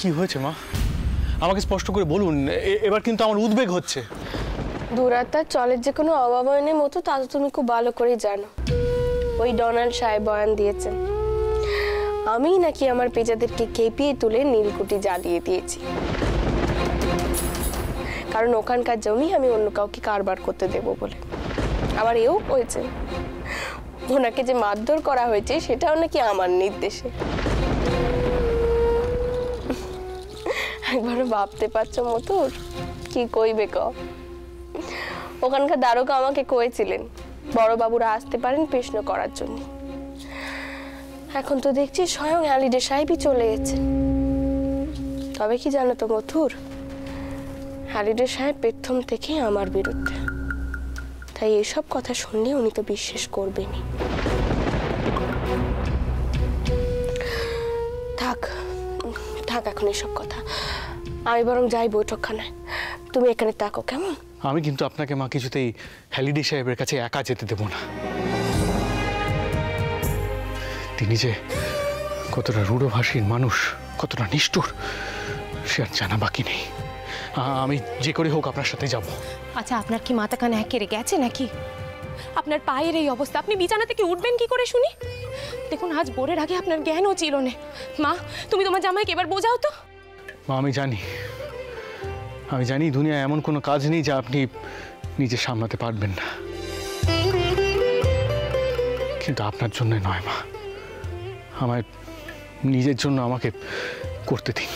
কি হয়েছে মা? আমাকে স্পষ্ট করে বলুন, এবার কিন্তু আমার উদ্বেগ হচ্ছে। দুরাত্মার চলের যে কোনো অভাবনের মতো তা তো তুমি খুব ভালো করেই জানো। ওই ডোনাল্ড সাহেব বয়ান দিয়েছেন আমি নাকি আমার পেঁচাদেরকে খেপিয়ে তুলে নীলকুঠি জ্বালিয়ে দিয়েছি, কারণ ওখানকার জমি আমি অন্য কাউকে কারবার করতে দেব বলে। আবার এও হয়েছে ওনাকে যে মারধর করা হয়েছে সেটাও নাকি আমার নির্দেশে। একবারও ভাবতে পারছো মতুর কি কইবে ক? ওখানকার দারোগা আমাকে কয়েছিলেন বড়বাবুরা আসতে পারেন প্রশ্ন করার জন্য। এখন তো দেখছি স্বয়ং হ্যালিডে সাহেবই চলে গেছে। তবে কি জানো তো মথুর, হ্যালিডে সাহেব প্রথম থেকে আমার বিরুদ্ধে, তাই এসব কথা শুনলে উনি তো বিশ্বাস করবেনই। থাক থাক এখন এসব কথা, আমি বরং যাই বৈঠকখানায়, তুমি এখানে থাকো কেমন? আমি কিন্তু আপনাকে মা কিছুতেই হ্যালিডে সাহেবের কাছে একা যেতে দেব না। তিনি যে কতটা রূঢ়ভাষীর মানুষ, কতটা নিষ্ঠুর, সে আর জানা বাকি নেই। আমি যে করে হোক আপনার সাথে যাব। আচ্ছা, আপনার কি মাথা কান একেরে গেছে নাকি? আপনার পায়ের এই অবস্থা, আপনি বিছানা থেকে উঠবেন কি করে শুনি? দেখুন, আজ ভোরের আগে আপনার জ্ঞানও ছিল না। মা, তুমি তোমার জামাইকে এবার বোঝাও তো। মা, আমি জানি দুনিয়ায় এমন কোনো কাজ নেই যা আপনি নিজে সামলাতে পারবেন না, কিন্তু আপনার জন্য নয় মা, আমার নিজের জন্য আমাকে করতে দিন।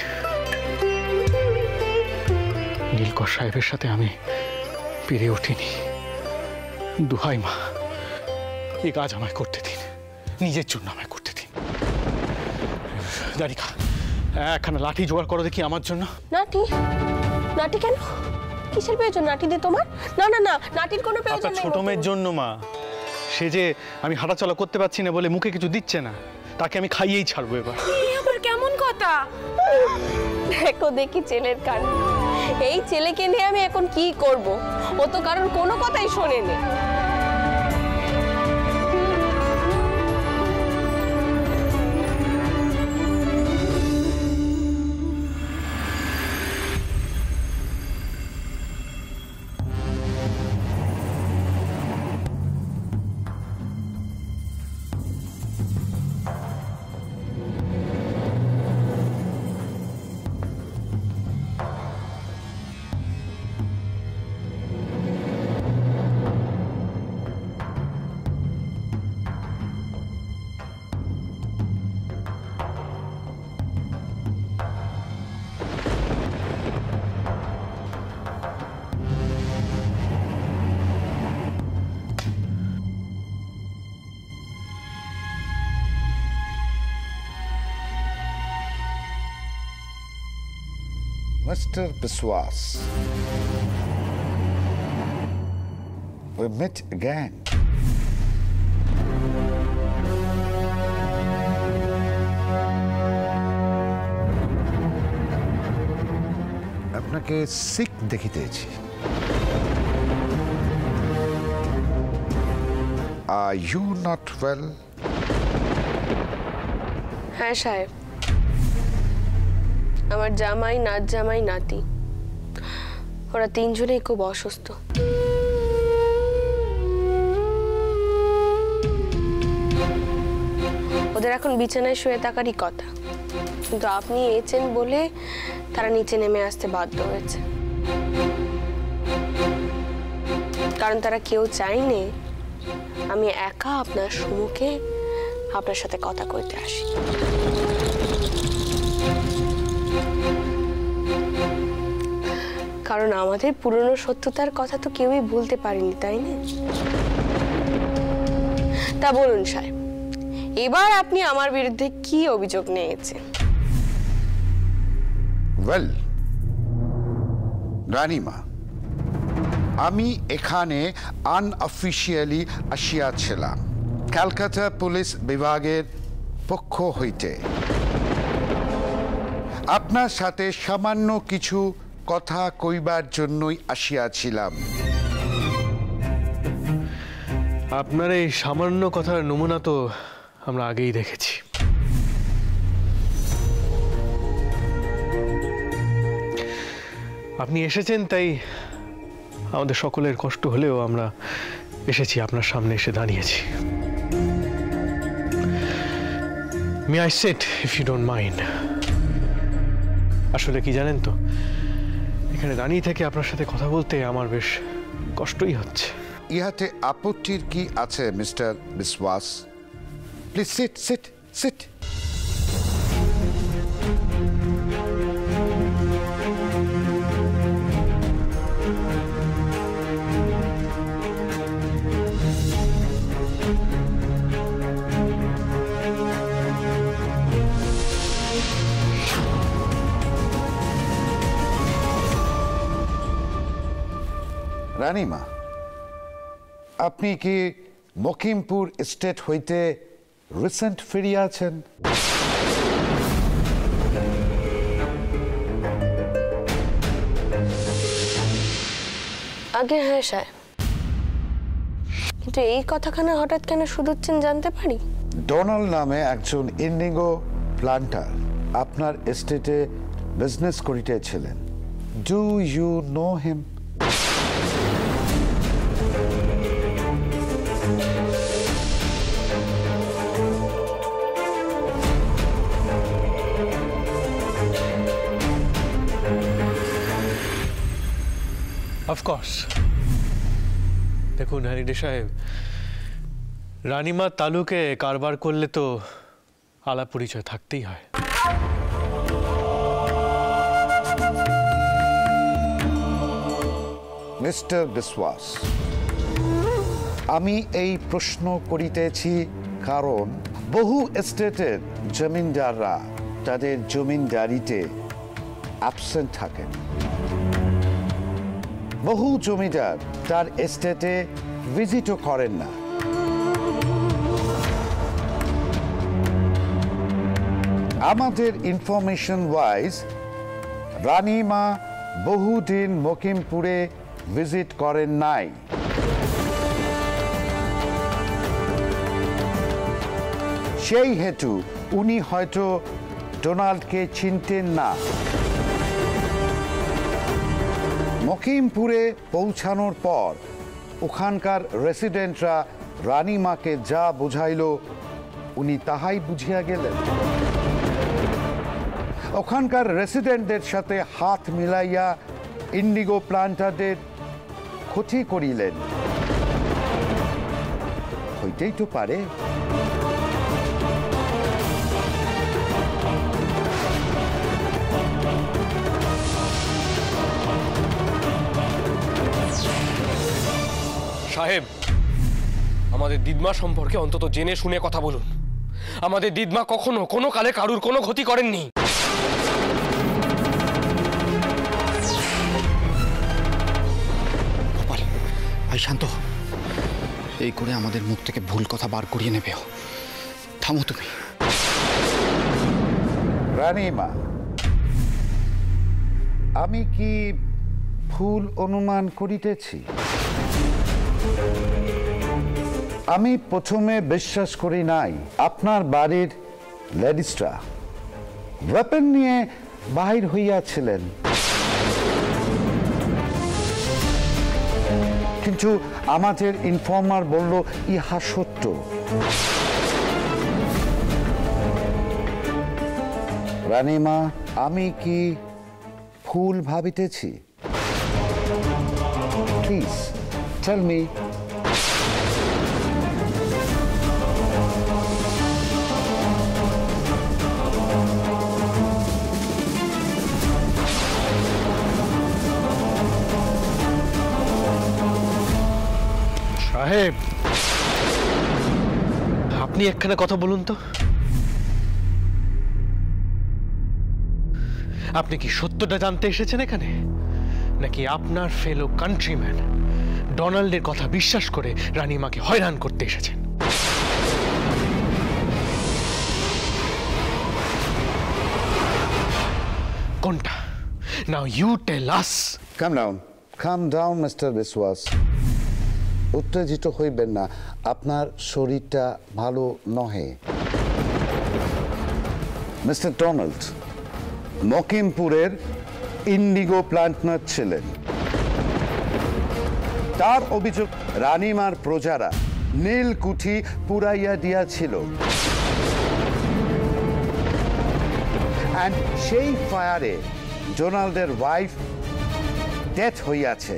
নীলকর সাহেবের সাথে আমি পেরে উঠিনি, দুহাই মা, এই কাজ আমায় করতে দিন, নিজের জন্য আমায় করতে দিন। দাঁড়িকা, একখানা লাঠি জোগাড় করো দেখি আমার জন্য। লাঠি? লাঠি কেন? কিসের প্রয়োজন লাঠি দিয়ে তোমার? না না না, লাঠির কোনো প্রয়োজন নেই। ছোট মেয়ের জন্য মা, সে যে আমি হাঁটাচলা করতে পারছি না বলে মুখে কিছু দিচ্ছে না, তাকে আমি খাইয়েই ছাড়বো এবার। আবার কেমন কথা? দেখো দেখি ছেলের কান, এই ছেলেকে নিয়ে আমি এখন কি করব? ও তো কারণ কোনো কথাই শোনেনি। Mr. Biswas, we met again. আপনাকে সিক দেখিতেছি। Are you not well? হ্যাঁ সাহেব, আমার জামাই, নাত জামাই, নাতি, ওরা তিনজনেই খুব অসুস্থ। ওদের এখন বিছানায় শুয়ে থাকারই কথা, কিন্তু আপনি এসেছেন বলে তারা নিচে নেমে আসতে বাধ্য হয়েছে, কারণ তারা কেউ চায়নি আমি একা আপনার সম্মুখে আপনার সাথে কথা কইতে আসি। কারণ আমাদের পুরনো সত্যতার কথা তো কেউই ভুলতে পারেনি, তাই না? তা বলুন সাহেব, এবার আপনি আমার বিরুদ্ধে কি অভিযোগ নিয়েছেন? ওয়েল রানীমা, আমি এখানে আনঅফিশিয়ালি আসিয়াছিলাম কলকাতা পুলিশ বিভাগের পক্ষ হইতে। আপনার সাথে সামান্য কিছু কথা কইবার জন্যই আসিয়াছিলাম। আপনার এই সামান্য কথার নমুনা তো আমরা আগেই দেখেছি। আপনি এসেছেন তাই আমাদের সকলের কষ্ট হলেও আমরা এসেছি, আপনার সামনে এসে দাঁড়িয়েছি। May I sit if you don't mind? আসলে কি জানেন তো, এখানে দাঁড়িয়ে থেকে আপনার সাথে কথা বলতে আমার বেশ কষ্টই হচ্ছে। ইহাতে আপত্তির কি আছে mister Biswas? Please sit sit sit. রানীমা, আপনি কি মকিমপুর স্টেট হইতে রিসেন্ট ফিরিয়াছেন? আগে হ্যাঁ সাহেব, কিন্তু এই কথাখানা হঠাৎ কেন শুধুচ্ছেন জানতে পারি? ডোনাল্ড নামে একজন ইন্ডিগো প্লান্টার আপনার এস্টেটে বিজনেস করিতেছিলেন। Do you know him? Of course. দেখুন হ্যারিডে সাহেব, রানীমা তালুকে কারবার করলে তো আলাপ পরিচয় থাকতেই হয়। মিস্টার বিশ্বাস, আমি এই প্রশ্ন করিতেছি কারণ বহু এস্টেটের জমিদাররা তাদের জমিদারিতে অ্যাবসেন্ট থাকেন। বহু জমিদার তার এস্টেটে ভিজিটও করেন না। আমাদের ইনফরমেশন ওয়াইজ রানীমা বহুদিন মকিমপুরে ভিজিট করেন নাই। সেই হেতু উনি হয়তো ডোনাল্ডকে চিনতেন না। মকিমপুরে পৌঁছানোর পর ওখানকার রেসিডেন্টরা রানীমাকে যা বুঝাইল উনি তাহাই বুঝিয়া গেলেন। ওখানকার রেসিডেন্টদের সাথে হাত মিলাইয়া ইন্ডিগো প্লান্টারদের ক্ষতি করিলেন। হইতেই তো পারে। সাহেব, আমাদের দিদমা সম্পর্কে অন্তত জেনে শুনে কথা বলুন। আমাদের দিদমা কখনো কোনো কালে কারুর কোনো ক্ষতি করেননি। ভাই শান্ত, এই করে আমাদের মুখ থেকে ভুল কথা বার করিয়ে নেবে। থামো তুমি। রানীমা, আমি কি ভুল অনুমান করিতেছি? আমি প্রথমে বিশ্বাস করি নাই আপনার বাড়ির লেডিসরা ওয়েপন নিয়ে বাহির হইয়াছিলেন, কিন্তু আমাদের ইনফর্মার বলল ইহা সত্য। রানীমা, আমি কি ভুল ভাবিতেছি? Please tell me. সাহেব, আপনি একখানা কথা বলুন তো, আপনি কি সত্যটা জানতে এসেছেন এখানে, নাকি আপনার ফেলো কান্ট্রিম্যান ডোনাল্ডের কথা বিশ্বাস করে রানীমাকে হয়রান করতে এসেছেন? কোনটা? Now you tell us. Calm down mister Biswas. উত্তেজিত হইবেন না, আপনার শরীরটা ভালো নহে। মিস্টার ডোনাল্ড মকিমপুরের ইন্ডিগো প্ল্যান্টার ছিলেন। তার অভিযোগ রানীমার প্রজারা নীলকুঠি পুরাইয়া দিয়াছিল, সেই ফায়ারে ডোনাল্ডের ওয়াইফ ডেথ হইয়াছে।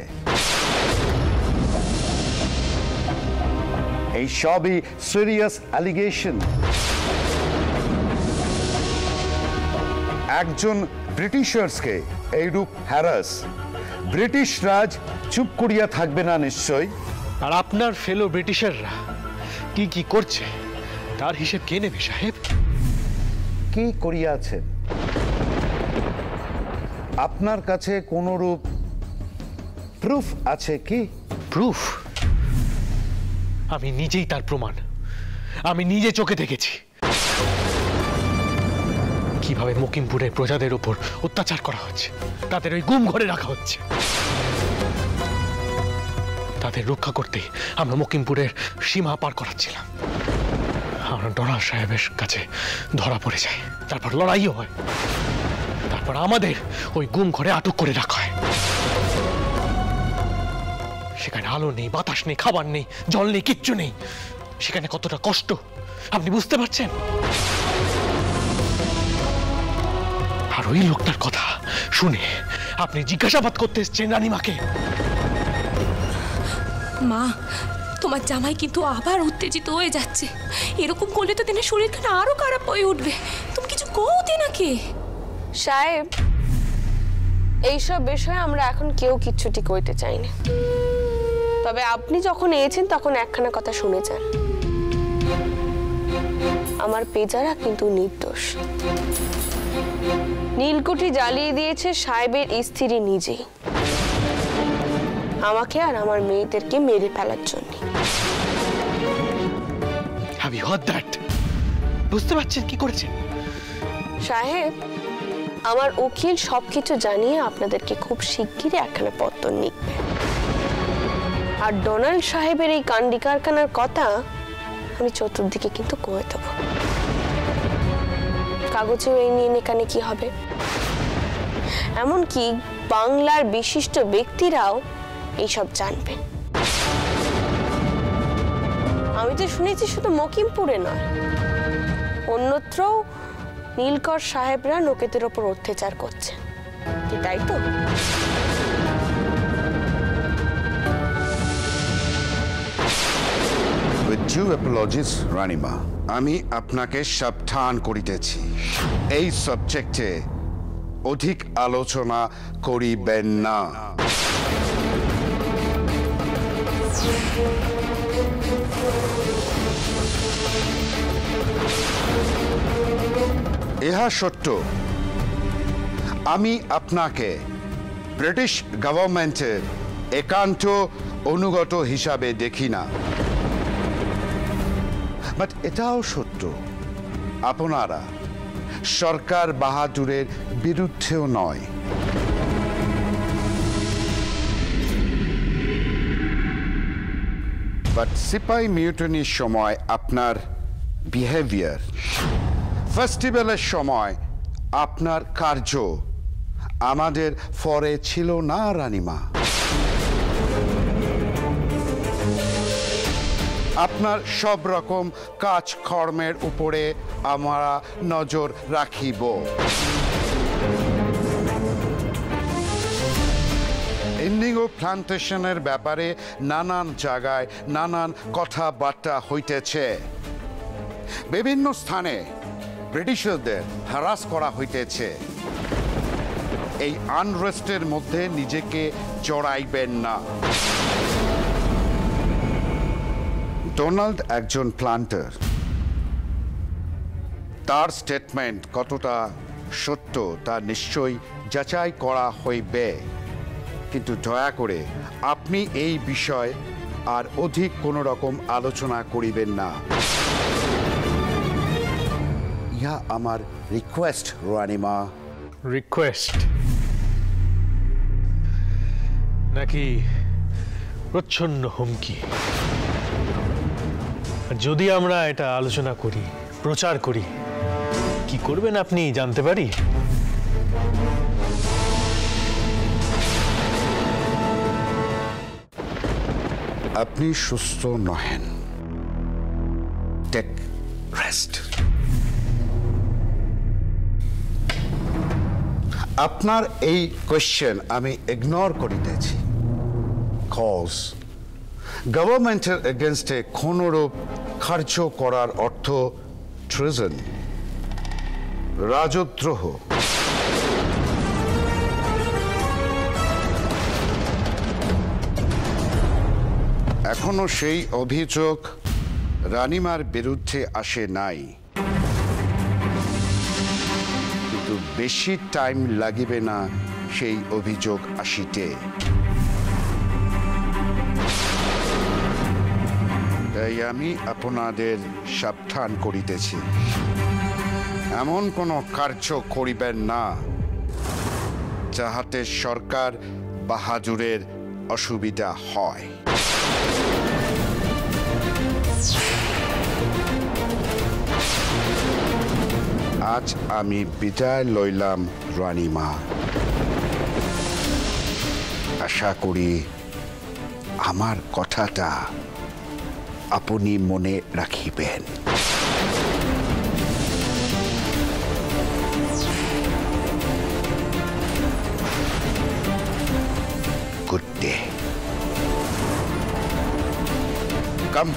এই সবই সিরিয়াস অ্যালিগেশন। একজন ব্রিটিশার্সকে এইরূপ হ্যারাস ব্রিটিশ রাজ চুপ করিয়া থাকবে না নিশ্চয়। আর আপনার ফেলো ব্রিটিশাররা কি কি করছে তার হিসেব কে নেবে সাহেব? কি করিয়াছেন? আপনার কাছে কোনরূপ প্রুফ আছে কি? প্রুফ? আমি নিজেই তার প্রমাণ। আমি নিজে চোখে দেখেছি কিভাবে মকিমপুরের প্রজাদের উপর অত্যাচার করা হচ্ছে, তাদের ওই গুম ঘরে রাখা হচ্ছে। তাদের রক্ষা করতে আমরা মকিমপুরের সীমা পার করাচ্ছিলাম। আমরা ডোনাল্ড সাহেবের কাছে ধরা পড়ে যাই, তারপর লড়াইও হয়, তারপর আমাদের ওই গুম ঘরে আটক করে রাখা হয়। সেখানে আলো নেই, বাতাস নেই, খাবার নেই, জল নেই, কিচ্ছু নেই। সেখানে কতটা কষ্ট আপনি বুঝতে পারছেন? আর ওই লোকটার কথা শুনে আপনি জিজ্ঞাসাবাদ করতে এসেছেন রানীমাকে। মা, তোমার জামাই কিন্তু আবার উত্তেজিত হয়ে যাচ্ছে। এরকম করলে তো দিনের শরীরখানা আরো খারাপ হয়ে উঠবে। তুমি কিছু কওতে নাকি? সাহেব, এইসব বিষয়ে আমরা এখন কেউ কিচ্ছুটি কইতে চাই না। তবে আপনি যখন এসেছেন তখন একখানা কথা শুনে যান। আমার পেজারা কিন্তু নির্দোষ। নীলকুঠি জ্বালিয়ে দিয়েছে সাহেবের স্ত্রী নিজেই, আমাকে আর আমার মেয়েদেরকে মেরে ফেলার জন্য। Have you heard that? বুঝতে পারছেন কি করেছেন? সাহেব, আমার উকিল সবকিছু জানিয়ে আপনাদেরকে খুব শিগগিরই একখানা পত্র লিখবে। আর ডোনাল্ড সাহেবের এই কান্ডি কারখানার কথা আমি চতুর্দিকে কিন্তু কয়ে দেব। কাগজেও এই নিয়ে নেকানে কি হবে। এমনকি বাংলার বিশিষ্ট ব্যক্তিরাও এইসব জানবেন। আমি তো শুনেছি শুধু মকিমপুরে নয়, অন্যত্রও নীলকর সাহেবরা লোকেদের ওপর অত্যাচার করছে, কি তাই তো? With due apologies, রানীমা, আমি আপনাকে সাবধান করিতেছি, এই সাবজেক্টে অধিক আলোচনা করিবেন না। ইহা সত্য, আমি আপনাকে ব্রিটিশ গভর্নমেন্টের একান্ত অনুগত হিসাবে দেখি না। বাট এটাও সত্য, আপনারা সরকার বাহাদুরের বিরুদ্ধেও নয়। বাট সিপাই মিউটনির সময় আপনার বিহেভিয়ার, ফেস্টিভ্যালের সময় আপনার কার্য আমাদের ফরে ছিল না রানীমা। আপনার সব রকম কাজকর্মের উপরে আমরা নজর রাখিব। ইন্ডিগো প্লান্টেশনের ব্যাপারে নানান জায়গায় নানান কথাবার্তা হইতেছে। বিভিন্ন স্থানে ব্রিটিশারদের হ্যারাস করা হইতেছে। এই আনরেস্টের মধ্যে নিজেকে জড়াইবেন না। ডোনাল্ড একজন প্লান্টার, তার স্টেটমেন্ট কতটা সত্য তা নিশ্চয়ই যাচাই করা হইবে, কিন্তু দয়া করে আপনি এই বিষয়ে আর অধিক কোনো রকম আলোচনা করিবেন না। ইহা আমার রিকোয়েস্ট রানীমা। রিকোয়েস্ট নাকি প্রচ্ছন্ন হুমকি? যদি আমরা এটা আলোচনা করি, প্রচার করি, কি করবেন আপনি জানতে পারি? আপনি সুস্থ নহেন। Take rest. আপনার এই কোয়েশ্চেন আমি ইগনোর করিতেছি, কজ গভর্নমেন্টের এগেনস্টে কোনরূপ খরচ করার অর্থ ট্রেজন, রাজদ্রোহ। এখনো সেই অভিযোগ রানিমার বিরুদ্ধে আসে নাই, কিন্তু বেশি টাইম লাগিবে না সেই অভিযোগ আসিতে। তাই আমি আপনাদের সাবধান করিতেছি, এমন কোনো কার্য করিবেন না যাহাতে সরকার বাহাদুরের অসুবিধা হয়। আজ আমি বিদায় লইলাম রানীমা। আশা করি আমার কথাটা আপনি মনে রাখিবেন। Good day. কাম।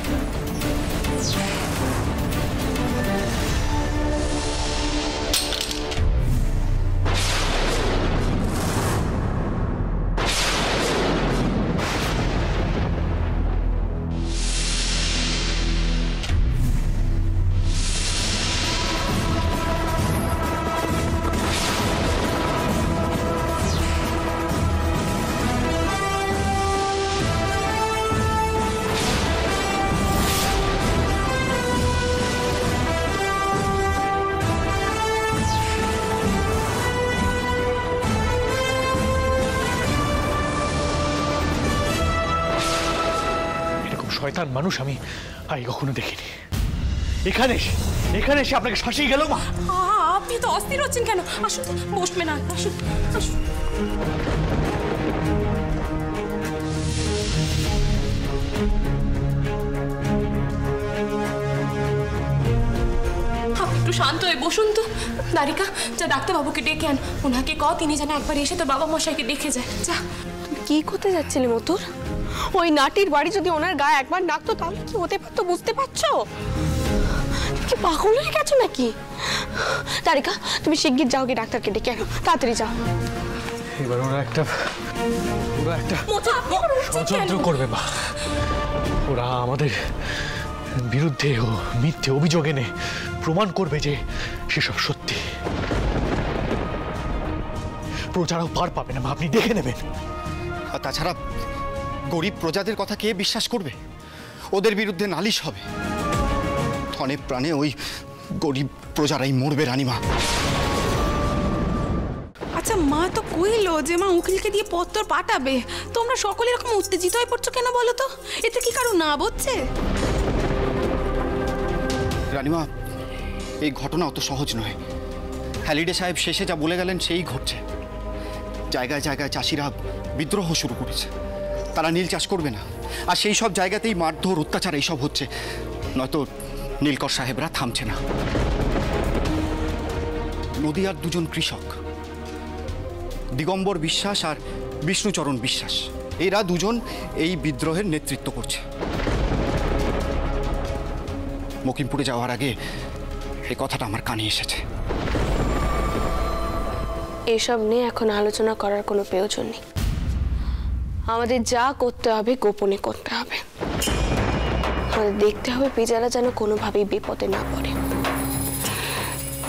শয়তান মানুষ আমি আগে কখনো দেখিনি। এখানে এসে আপনাকে শাসিয়ে গেল। মা, আপনি তো অস্থির হচ্ছেন কেন? আসুন, বসবে না, আসুন আসুন। আপনি একটু শান্ত হয়ে বসুন তো। দারিকা, যা ডাক্তারবাবুকে ডেকে আন, ওনাকে তিনি যেন একবার এসে তোর বাবা মশাইকে দেখে যায়। যা। তুমি কি করতে যাচ্ছিলে মতুর? ওই নাটির বাড়ি যদি ওনার গায়ে একবার নাকতো তাহলে কি হতে পারতো বুঝতে পারছো? কি পাগল হয়ে গেছো নাকি? তারিকা, তুমি শিগগির যাও, গিয়ে ডাক্তারকে ডেকে আনো, তাড়াতাড়ি যাও। এবার ওরা একটা ষড়যন্ত্র করবে। মা, ওরা আমাদের বিরুদ্ধে ও মিথ্যে অভিযোগ এনে প্রমাণ করবে যে সেসব সত্যি। প্রজারাও পার পাবে না। মা, আপনি দেখে নেবেন। আর তাছাড়া গরিব প্রজাদের কথা কে বিশ্বাস করবে? ওদের বিরুদ্ধে নালিশ হবে, ধনে প্রাণে ওই গরিব প্রজারাই মরবে রানীমা। আচ্ছা, মা তো কইলো যে মা উকিলকে দিয়ে পত্র পাঠাবে। তোমরা সকলে এরকম উত্তেজিত হয়ে পড়ছো কেন বলো তো? এতে কি কারো না বুঝছে? রানীমা, এই ঘটনা অত সহজ নয়। হ্যালিডে সাহেব শেষে যা বলে গেলেন সেই ঘটছে। জায়গায় জায়গায় চাষিরা বিদ্রোহ শুরু করেছে, তারা নীল চাষ করবে না। আর সেই সব জায়গাতেই মারধর, অত্যাচার এইসব হচ্ছে, নয়তো নীলকর সাহেবরা থামছে না। নদিয়ার দুজন কৃষক, দিগম্বর বিশ্বাস আর বিষ্ণুচরণ বিশ্বাস, এরা দুজন এই বিদ্রোহের নেতৃত্ব করছে। মকিমপুরে যাওয়ার আগে এই কথাটা আমার কানে এসেছে। এসব নিয়ে এখন আলোচনা করার কোনো প্রয়োজন নেই। আমাদের যা করতে হবে গোপনে করতে হবে। আমাদের দেখতে হবে পেজারা যেন কোনোভাবেই বিপদে না পড়ে।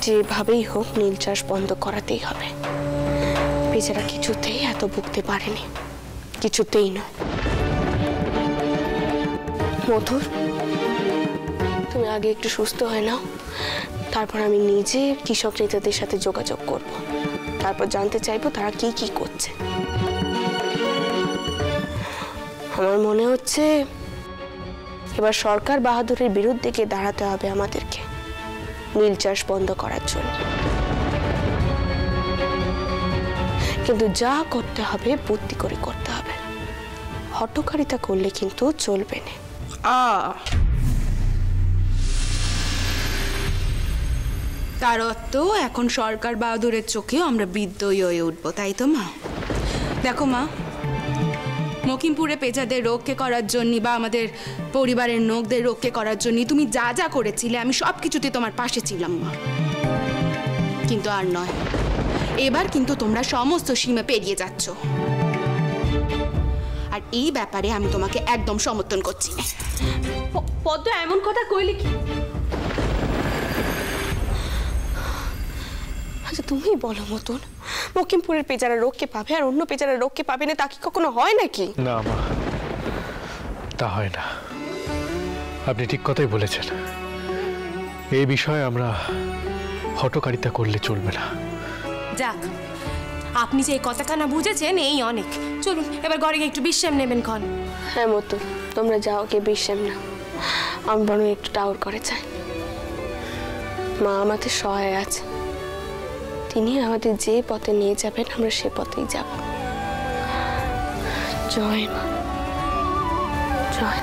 যেভাবেই হোক নীল চাষ বন্ধ করাতেই হবে। পেজারা কিছুতেই এত ভুগতে পারেনি, কিছুতেই নয়। মধুর, তুমি আগে একটু সুস্থ হয়ে নাও, তারপর আমি নিজে কৃষক নেতাদের সাথে যোগাযোগ করব। তারপর জানতে চাইবো তারা কি কি করছে। আমার মনে হচ্ছে এবার সরকার বাহাদুরের বিরুদ্ধে গিয়ে দাঁড়াতে হবে আমাদেরকে নীল চাষ বন্ধ করার জন্য। কিন্তু যা করতে হবে বুদ্ধি করে করতে হবে। হঠকারিতা করলে কিন্তু চলবে না। তার অর্থ এখন সরকার বাহাদুরের চোখেও আমরা বিদ্রোহী হয়ে উঠবো, তাই তো মা? দেখো মা, মকিমপুরে পেঁচাদের রক্ষে করার জন্য বা আমাদের পরিবারের লোকদের রক্ষে করার জন্য তুমি যা যা করেছিলে আমি সব কিছুতে তোমার পাশে ছিলাম মা, কিন্তু আর নয়। এবার কিন্তু তোমরা সমস্ত সীমা পেরিয়ে যাচ্ছ, আর এই ব্যাপারে আমি তোমাকে একদম সমর্থন করছি না। পদ্ম এমন কথা কইলে কি? আচ্ছা তুমি বলো মতন, মকিমপুরের পেজারা রক্ষে পাবে আর অন্য পেজারা রক্ষে পাবে না, তা কি কখনো হয় নাকি? না মা, তা হয় না। আপনি ঠিক কথাই বলেছেন। এই বিষয়ে আমরা হঠকারিতা করলে চলবে না। যাক, আপনি যে এই কথাখানা বুঝেছেন এই অনেক। চলুন এবার ঘরে গিয়ে একটু বিশ্রাম নেবেন ক্ষণ। হ্যাঁ মতন, তোমরা যাও, কে বিশ্রাম না, আমি বরং একটু টাওয়ার করে চাই। মা আমাদের সহায় আছে, তিনি আমাদের যে পথে নিয়ে যাবেন আমরা সে পথেই যাব। জয় মা, জয়।